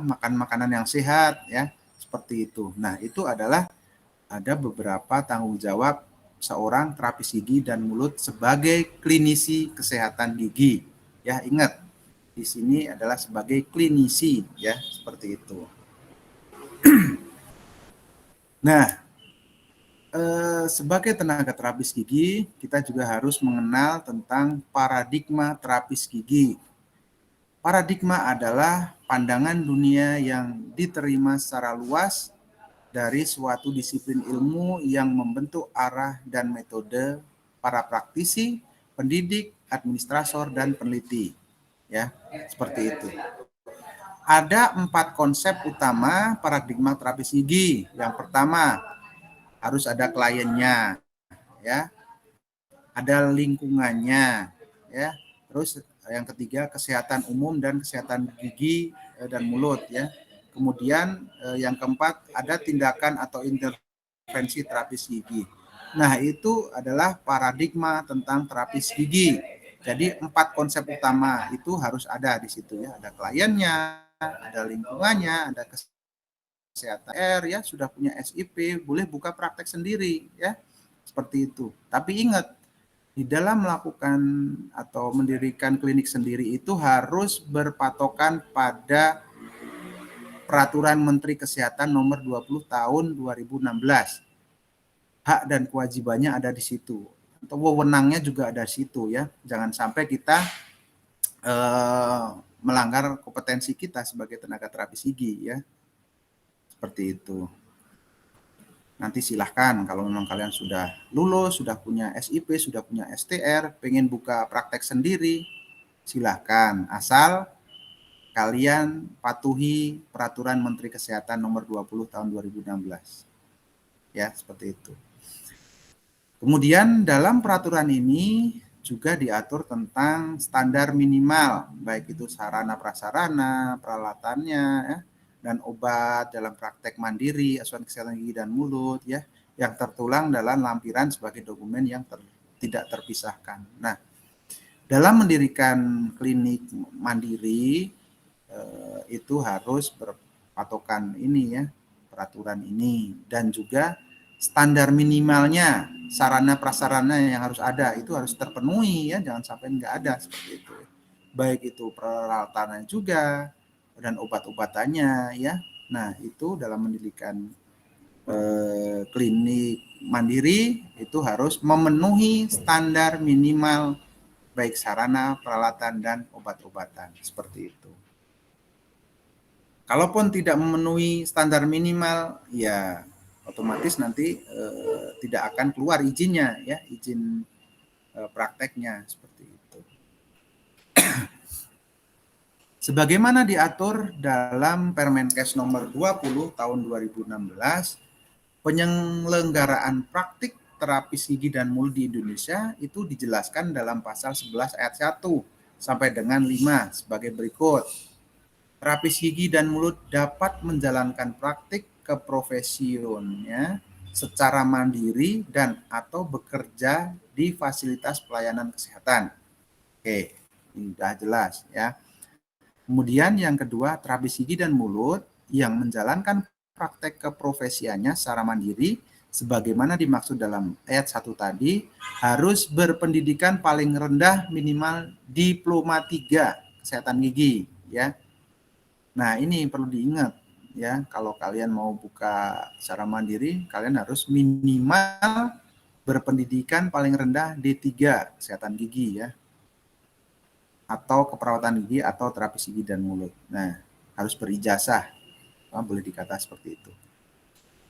makan makanan yang sehat ya, seperti itu. Nah, itu adalah ada beberapa tanggung jawab seorang terapis gigi dan mulut sebagai klinisi kesehatan gigi. Ya, ingat di sini adalah sebagai klinisi ya, seperti itu. Nah, sebagai tenaga terapis gigi, kita juga harus mengenal tentang paradigma terapis gigi. Paradigma adalah pandangan dunia yang diterima secara luas dari suatu disiplin ilmu yang membentuk arah dan metode para praktisi, pendidik, administrator, dan peneliti. Ya, seperti itu. Ada 4 konsep utama paradigma terapis gigi. Yang pertama, harus ada kliennya, ya, ada lingkungannya, ya. Terus yang ketiga, kesehatan umum dan kesehatan gigi dan mulut, ya. Kemudian yang keempat, ada tindakan atau intervensi terapis gigi. Nah, itu adalah paradigma tentang terapis gigi. Jadi 4 konsep utama itu harus ada di situ, ya. Ada kliennya, ada lingkungannya, ada kesehatan ya, sudah punya SIP, boleh buka praktek sendiri ya, seperti itu. Tapi ingat, di dalam melakukan atau mendirikan klinik sendiri itu harus berpatokan pada Peraturan Menteri Kesehatan nomor 20 tahun 2016. Hak dan kewajibannya ada di situ. Atau wewenangnya juga ada di situ ya. Jangan sampai kita melanggar kompetensi kita sebagai tenaga terapis gigi ya. Seperti itu. Nanti silahkan kalau memang kalian sudah lulus, sudah punya SIP, sudah punya STR, pengen buka praktek sendiri, silahkan. Asal kalian patuhi Peraturan Menteri Kesehatan nomor 20 tahun 2016. Ya, seperti itu. Kemudian dalam peraturan ini juga diatur tentang standar minimal, baik itu sarana prasarana, peralatannya, ya, dan obat dalam praktek mandiri, asuhan kesehatan gigi dan mulut, ya, yang tertuang dalam lampiran sebagai dokumen yang tidak terpisahkan. Nah, dalam mendirikan klinik mandiri itu harus berpatokan ini ya, peraturan ini, dan juga standar minimalnya sarana prasarana yang harus ada itu harus terpenuhi ya, jangan sampai nggak ada seperti itu. Baik itu peralatannya juga dan obat-obatannya ya. Nah, itu dalam mendirikan klinik mandiri itu harus memenuhi standar minimal baik sarana, peralatan dan obat-obatan seperti itu. Kalaupun tidak memenuhi standar minimal, ya otomatis nanti tidak akan keluar izinnya, ya, izin prakteknya seperti itu. Sebagaimana diatur dalam Permenkes nomor 20 tahun 2016, penyelenggaraan praktik terapis gigi dan mulut di Indonesia itu dijelaskan dalam pasal 11 ayat 1 sampai dengan 5 sebagai berikut. Terapis gigi dan mulut dapat menjalankan praktik keprofesiannya secara mandiri dan atau bekerja di fasilitas pelayanan kesehatan. Oke, ini sudah jelas ya. Kemudian yang kedua, terapis gigi dan mulut yang menjalankan praktek keprofesiannya secara mandiri sebagaimana dimaksud dalam ayat 1 tadi harus berpendidikan paling rendah minimal diploma 3 kesehatan gigi ya. Nah, ini perlu diingat ya, kalau kalian mau buka secara mandiri, kalian harus minimal berpendidikan paling rendah D3 kesehatan gigi ya. Atau keperawatan gigi atau terapis gigi dan mulut. Nah, harus berijazah. Boleh dikata seperti itu.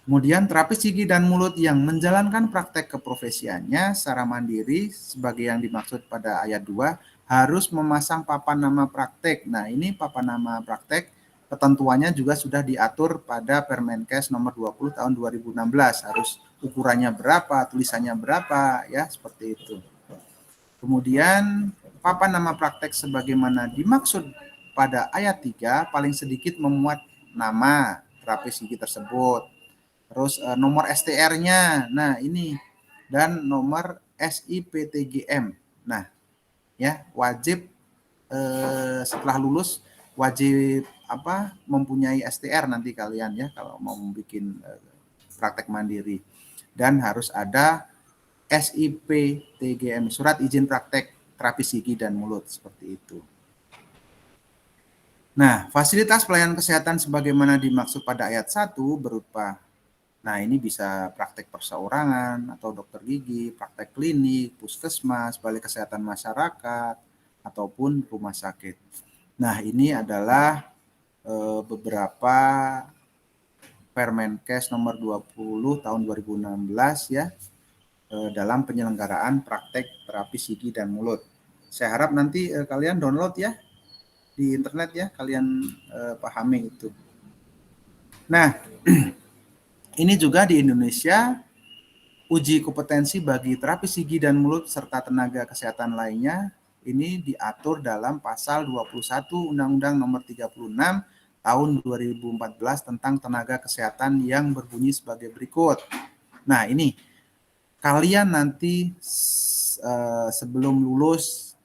Kemudian terapis gigi dan mulut yang menjalankan praktek keprofesiannya secara mandiri sebagai yang dimaksud pada ayat 2 harus memasang papan nama praktek. Nah, ini papan nama praktek ketentuannya juga sudah diatur pada Permenkes nomor 20 tahun 2016. Harus ukurannya berapa, tulisannya berapa, ya, seperti itu. Kemudian papan nama praktek sebagaimana dimaksud pada ayat 3 paling sedikit memuat nama terapis gigi tersebut. Terus nomor STR-nya, nah ini, dan nomor SIPTGM. Nah, ya, wajib setelah lulus wajib mempunyai STR nanti kalian ya kalau mau bikin praktek mandiri, dan harus ada SIP TGM, surat izin praktek terapis gigi dan mulut, seperti itu. Nah, fasilitas pelayanan kesehatan sebagaimana dimaksud pada ayat 1 berupa, nah ini bisa praktek perseorangan atau dokter gigi, praktek klinik, puskesmas, balai kesehatan masyarakat, ataupun rumah sakit. Nah, ini adalah beberapa Permenkes nomor 20 tahun 2016 ya, dalam penyelenggaraan praktek terapis gigi dan mulut. Saya harap nanti kalian download ya di internet ya, kalian pahami itu. Nah, ini juga di Indonesia uji kompetensi bagi terapis gigi dan mulut serta tenaga kesehatan lainnya ini diatur dalam pasal 21 Undang-Undang Nomor 36 tahun 2014 tentang tenaga kesehatan yang berbunyi sebagai berikut. Nah, ini kalian nanti sebelum lulus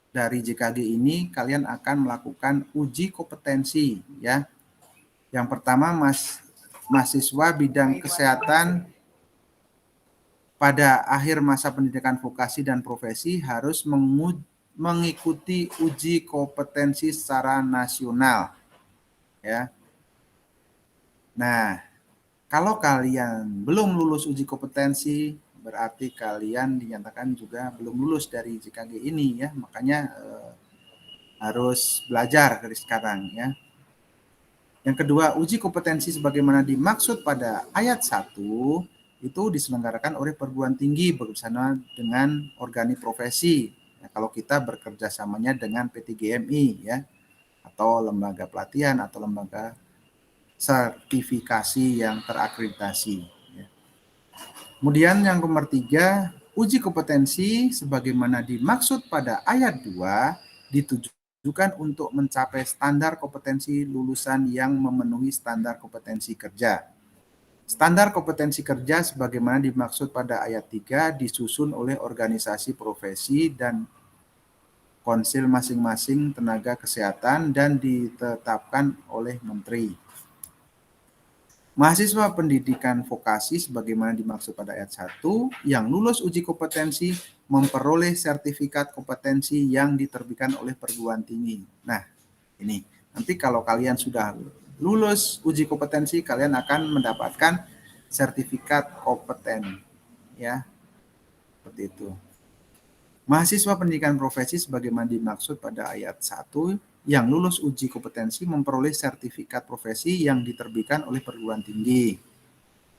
dari JKG ini kalian akan melakukan uji kompetensi ya. Yang pertama mahasiswa bidang kesehatan pada akhir masa pendidikan vokasi dan profesi harus mengikuti uji kompetensi secara nasional ya. Nah, kalau kalian belum lulus uji kompetensi, berarti kalian dinyatakan juga belum lulus dari JKG ini ya. Makanya harus belajar dari sekarang ya. Yang kedua, uji kompetensi sebagaimana dimaksud pada ayat 1 itu diselenggarakan oleh perguruan tinggi bersama dengan organi profesi. Nah, kalau kita bekerja samanya dengan P3GMI ya, atau lembaga pelatihan atau lembaga sertifikasi yang terakreditasi. Ya. Kemudian yang nomor 3, uji kompetensi sebagaimana dimaksud pada ayat 2 ditujukan untuk mencapai standar kompetensi lulusan yang memenuhi standar kompetensi kerja. Standar kompetensi kerja sebagaimana dimaksud pada ayat 3 disusun oleh organisasi profesi dan konsil masing-masing tenaga kesehatan dan ditetapkan oleh menteri. Mahasiswa pendidikan vokasi sebagaimana dimaksud pada ayat 1 yang lulus uji kompetensi memperoleh sertifikat kompetensi yang diterbitkan oleh perguruan tinggi. Nah, ini nanti kalau kalian sudah lulus uji kompetensi, kalian akan mendapatkan sertifikat kompeten ya. Seperti itu. Mahasiswa pendidikan profesi sebagaimana dimaksud pada ayat 1 yang lulus uji kompetensi memperoleh sertifikat profesi yang diterbitkan oleh perguruan tinggi.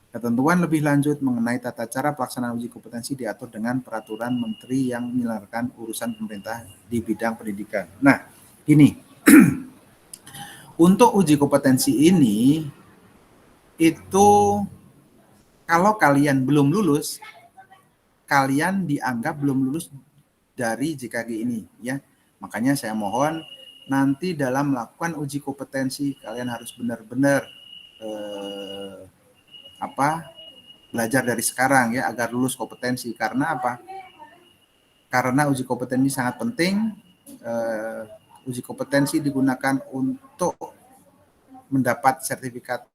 Ketentuan lebih lanjut mengenai tata cara pelaksanaan uji kompetensi diatur dengan peraturan menteri yang menyelenggarakan urusan pemerintah di bidang pendidikan. Nah, ini untuk uji kompetensi ini itu kalau kalian belum lulus, kalian dianggap belum lulus dari JKG ini ya. Makanya saya mohon nanti dalam melakukan uji kompetensi kalian harus benar-benar belajar dari sekarang ya agar lulus kompetensi. Karena apa? Karena uji kompetensi sangat penting. Uji kompetensi digunakan untuk mendapat sertifikat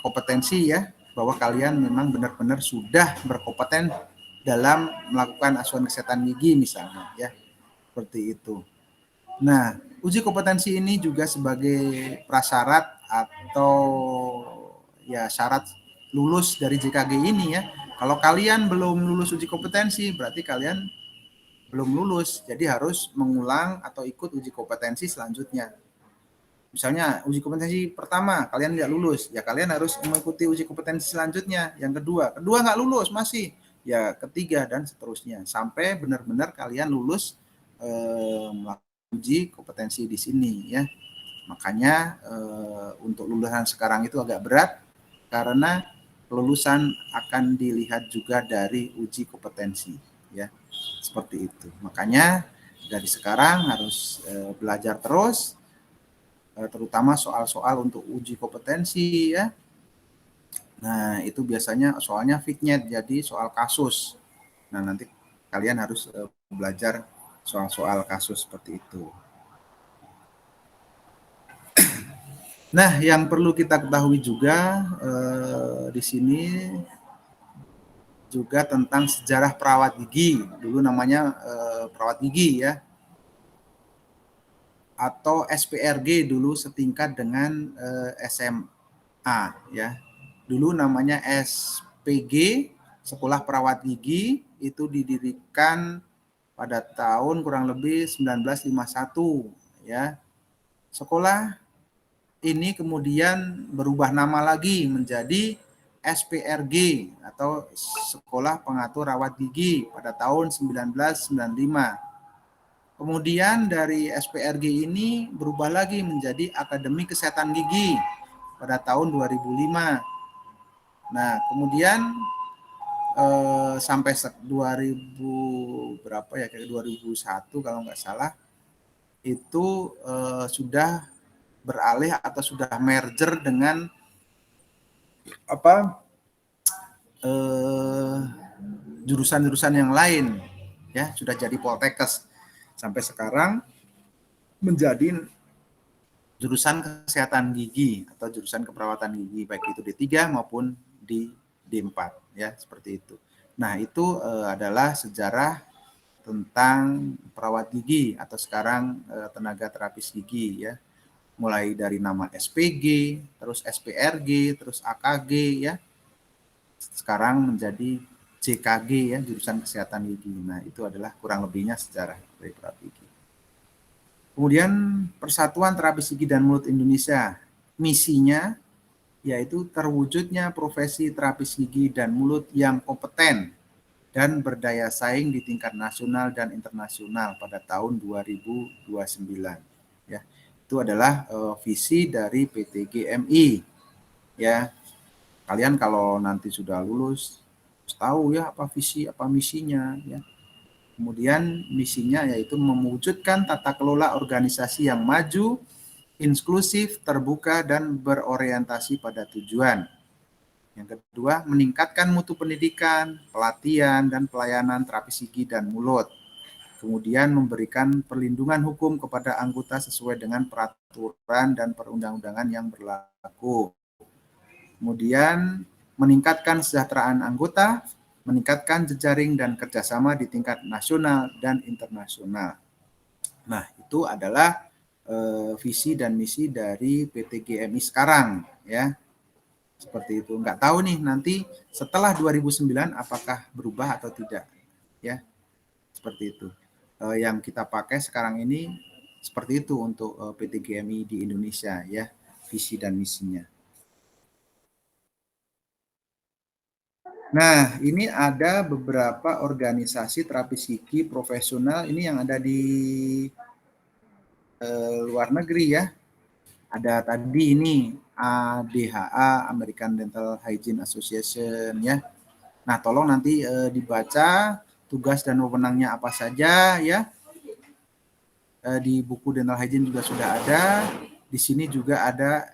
kompetensi ya, bahwa kalian memang benar-benar sudah berkompeten dalam melakukan asuhan kesehatan gigi misalnya ya. Seperti itu. Nah, uji kompetensi ini juga sebagai prasyarat atau ya syarat lulus dari JKG ini ya. Kalau kalian belum lulus uji kompetensi, berarti kalian belum lulus. Jadi harus mengulang atau ikut uji kompetensi selanjutnya. Misalnya uji kompetensi pertama kalian tidak lulus, ya kalian harus mengikuti uji kompetensi selanjutnya. Yang kedua nggak lulus masih, ya ketiga dan seterusnya sampai benar-benar kalian lulus melakukan uji kompetensi di sini ya. Makanya untuk lulusan sekarang itu agak berat karena kelulusan akan dilihat juga dari uji kompetensi ya. Seperti itu. Makanya dari sekarang harus belajar terus, terutama soal-soal untuk uji kompetensi ya. Nah, itu biasanya soalnya vignet, jadi soal kasus. Nah, nanti kalian harus belajar soal-soal kasus seperti itu. Nah, yang perlu kita ketahui juga di sini juga tentang sejarah perawat gigi. Dulu namanya perawat gigi ya, atau SPRG dulu setingkat dengan SMA ya. Dulu namanya SPG, Sekolah Perawat Gigi, itu didirikan pada tahun kurang lebih 1951 ya. Sekolah ini kemudian berubah nama lagi menjadi SPRG atau Sekolah Pengatur Rawat Gigi pada tahun 1995. Kemudian dari SPRG ini berubah lagi menjadi Akademi Kesehatan Gigi pada tahun 2005. Nah, kemudian sampai 2000 berapa ya, kayak 2001 kalau nggak salah, itu sudah beralih atau sudah merger dengan apa jurusan-jurusan yang lain ya, sudah jadi Poltekkes sampai sekarang menjadi jurusan kesehatan gigi atau jurusan keperawatan gigi, baik itu D3 maupun di D4 ya, seperti itu. Nah, itu adalah sejarah tentang perawat gigi atau sekarang tenaga terapis gigi ya. Mulai dari nama SPG, terus SPRG, terus AKG ya. Sekarang menjadi JKG ya, jurusan kesehatan gigi. Nah, itu adalah kurang lebihnya sejarah dari perawat gigi. Kemudian Persatuan Terapis Gigi dan Mulut Indonesia, misinya yaitu terwujudnya profesi terapis gigi dan mulut yang kompeten dan berdaya saing di tingkat nasional dan internasional pada tahun 2029. Ya, itu adalah visi dari PT GMI. Ya, kalian kalau nanti sudah lulus tahu ya apa visi, apa misinya. Ya. Kemudian misinya yaitu mewujudkan tata kelola organisasi yang maju, inklusif, terbuka, dan berorientasi pada tujuan. Yang kedua, meningkatkan mutu pendidikan, pelatihan, dan pelayanan terapis gigi dan mulut. Kemudian memberikan perlindungan hukum kepada anggota sesuai dengan peraturan dan perundang-undangan yang berlaku. Kemudian meningkatkan kesejahteraan anggota, meningkatkan jejaring dan kerjasama di tingkat nasional dan internasional. Nah, itu adalah visi dan misi dari PT GMI sekarang ya. Seperti itu. Nggak tahu nih nanti setelah 2009 apakah berubah atau tidak ya. Seperti itu. Yang kita pakai sekarang ini seperti itu untuk PT GMI di Indonesia ya, visi dan misinya. Nah, ini ada beberapa organisasi terapis gigi profesional ini yang ada di luar negeri ya. Ada tadi ini ADHA, American Dental Hygiene Association ya. Nah, tolong nanti dibaca tugas dan wewenangnya apa saja ya. Di buku Dental Hygiene juga sudah ada. Di sini juga ada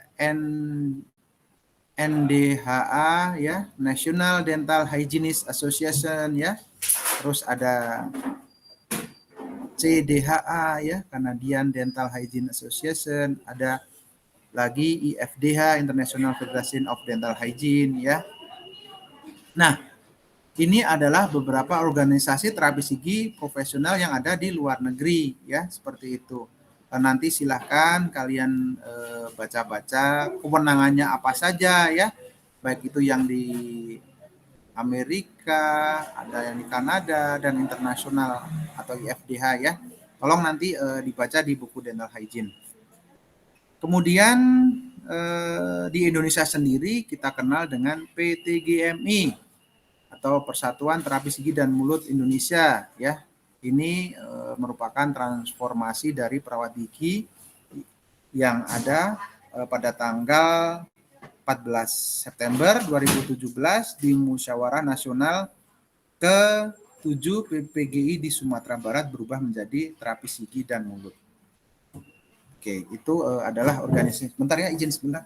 NDHA ya, National Dental Hygienist Association ya. Terus ada CDHA ya, Canadian Dental Hygiene Association, ada lagi IFDH, International Federation of Dental Hygiene ya. Nah, ini adalah beberapa organisasi terapis gigi profesional yang ada di luar negeri ya, seperti itu. Nanti silahkan kalian baca-baca kewenangannya apa saja ya, baik itu yang di Amerika, ada yang di Kanada dan internasional atau IFDH ya. Tolong nanti dibaca di buku Dental Hygiene. Kemudian di Indonesia sendiri kita kenal dengan PT GMI atau Persatuan Terapis Gigi dan Mulut Indonesia ya. Ini merupakan transformasi dari perawat gigi yang ada pada tanggal 14 September 2017 di Musyawarah Nasional ke-7 PPGI di Sumatera Barat berubah menjadi terapis gigi dan mulut. Oke, itu adalah organisasi. Bentar ya, izin sebentar.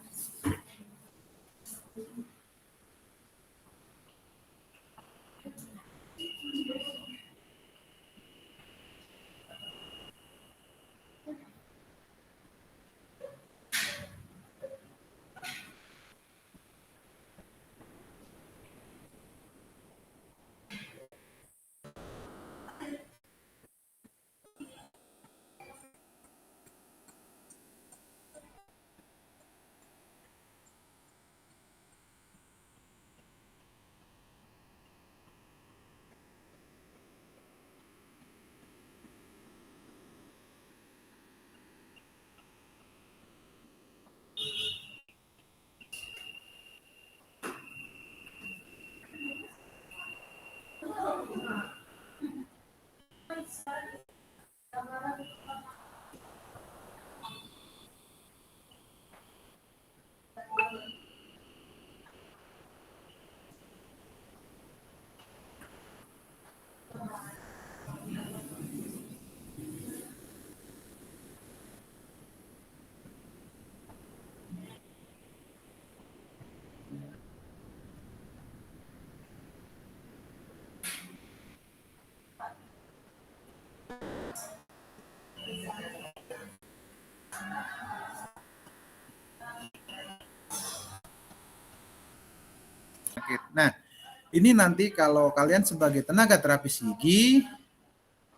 Nah, ini nanti kalau kalian sebagai tenaga terapis gigi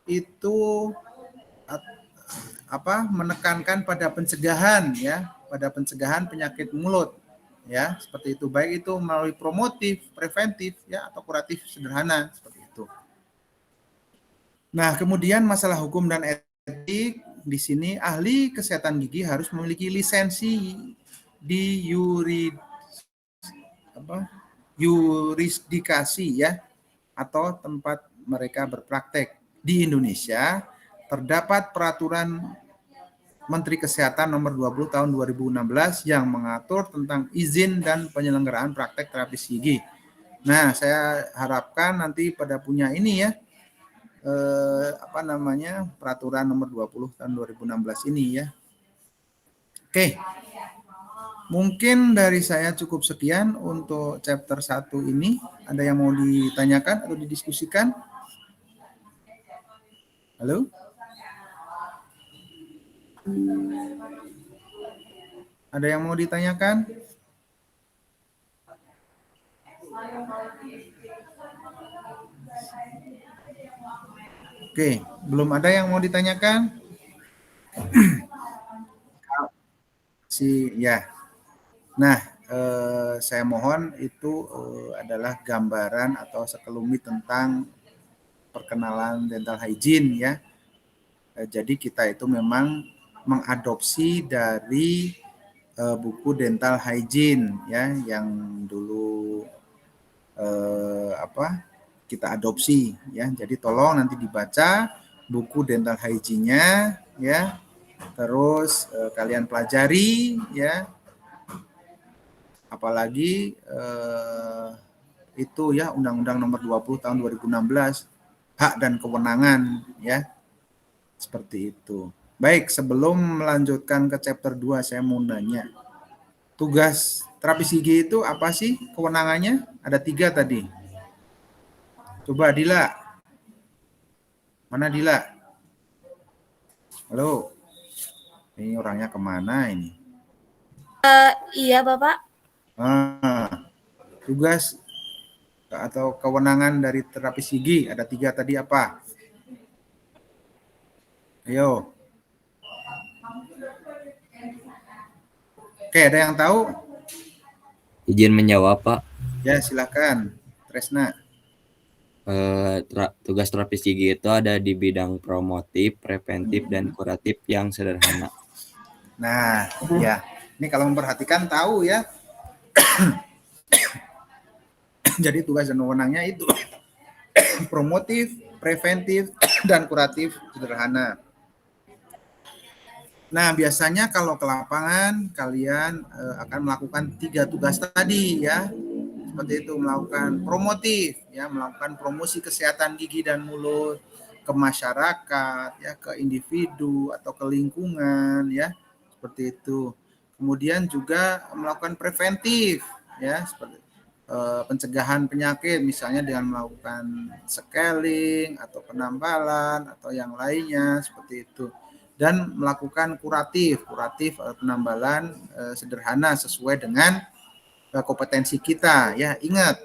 itu menekankan pada pencegahan ya, pada pencegahan penyakit mulut ya, seperti itu, baik itu melalui promotif, preventif ya, atau kuratif sederhana seperti itu. Nah, kemudian masalah hukum dan etik di sini ahli kesehatan gigi harus memiliki lisensi di yurisdikasi ya, atau tempat mereka berpraktek. Di Indonesia terdapat peraturan Menteri Kesehatan nomor 20 tahun 2016 yang mengatur tentang izin dan penyelenggaraan praktek terapis gigi. Nah, saya harapkan nanti pada punya ini ya, peraturan nomor 20 tahun 2016 ini ya. Oke. Mungkin dari saya cukup sekian untuk chapter 1 ini. Ada yang mau ditanyakan atau didiskusikan? Halo? Ada yang mau ditanyakan? Oke, belum ada yang mau ditanyakan? Ya. Nah, saya mohon itu adalah gambaran atau sekelumit tentang perkenalan dental hygiene ya. Jadi kita itu memang mengadopsi dari buku dental hygiene ya, yang dulu kita adopsi ya. Jadi tolong nanti dibaca buku dental hygiene-nya ya. Terus kalian pelajari ya. Apalagi itu ya, Undang-Undang Nomor 20 Tahun 2016, hak dan kewenangan ya. Seperti itu. Baik, sebelum melanjutkan ke chapter 2, saya mau nanya. Tugas terapis gigi itu apa sih kewenangannya? Ada 3 tadi. Coba Dila. Mana Dila? Halo. Ini orangnya kemana ini? Iya Bapak. Tugas atau kewenangan dari terapis gigi ada 3 tadi apa? Ayo. Oke, ada yang tahu? Izin menjawab, Pak. Ya, silakan. Tresna. Tugas terapis gigi itu ada di bidang promotif, preventif, dan kuratif yang sederhana. Nah, ya. Ini kalau memperhatikan tahu ya. Jadi tugas dan wewenangnya itu promotif, preventif, dan kuratif sederhana. Nah, biasanya kalau ke lapangan kalian akan melakukan 3 tugas tadi ya. Seperti itu, melakukan promotif ya, melakukan promosi kesehatan gigi dan mulut ke masyarakat ya, ke individu atau ke lingkungan ya. Seperti itu. Kemudian juga melakukan preventif ya, seperti pencegahan penyakit misalnya dengan melakukan scaling atau penambalan atau yang lainnya seperti itu. Dan melakukan kuratif penambalan sederhana sesuai dengan kompetensi kita ya. Ingat,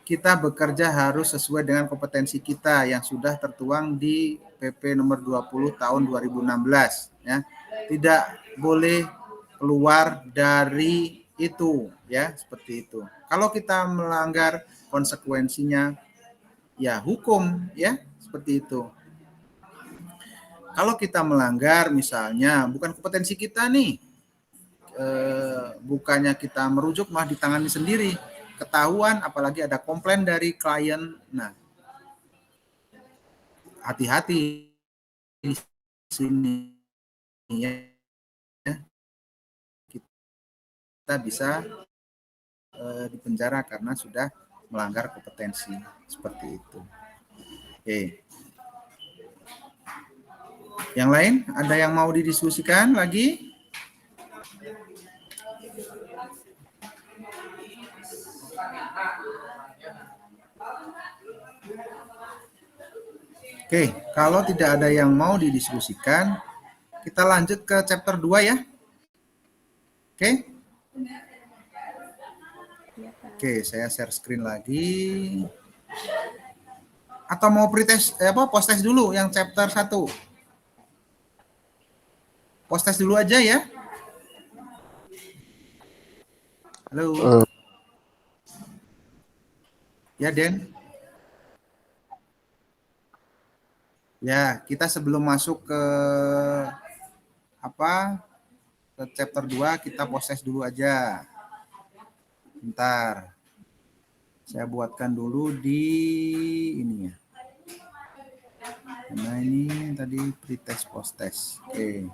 kita bekerja harus sesuai dengan kompetensi kita yang sudah tertuang di PP nomor 20 tahun 2016 ya. Tidak boleh keluar dari itu ya, seperti itu. Kalau kita melanggar, konsekuensinya ya hukum ya, seperti itu. Kalau kita melanggar misalnya bukan kompetensi kita nih, bukannya kita merujuk malah ditangani sendiri, ketahuan apalagi ada komplain dari klien. Nah, hati-hati sini ya, kita bisa dipenjara karena sudah melanggar kompetensi seperti itu. Oke. Yang lain ada yang mau didiskusikan lagi? Oke, kalau tidak ada yang mau didiskusikan, kita lanjut ke chapter 2 ya. Oke. Oke, saya share screen lagi. Atau mau pretest post test dulu yang chapter 1? Post test dulu aja ya. Halo. Ya, Den. Ya, kita sebelum masuk ke ke chapter 2 kita post test dulu aja. Bentar. Saya buatkan dulu di ini ya. Nah, ini tadi pretest post test. Oke.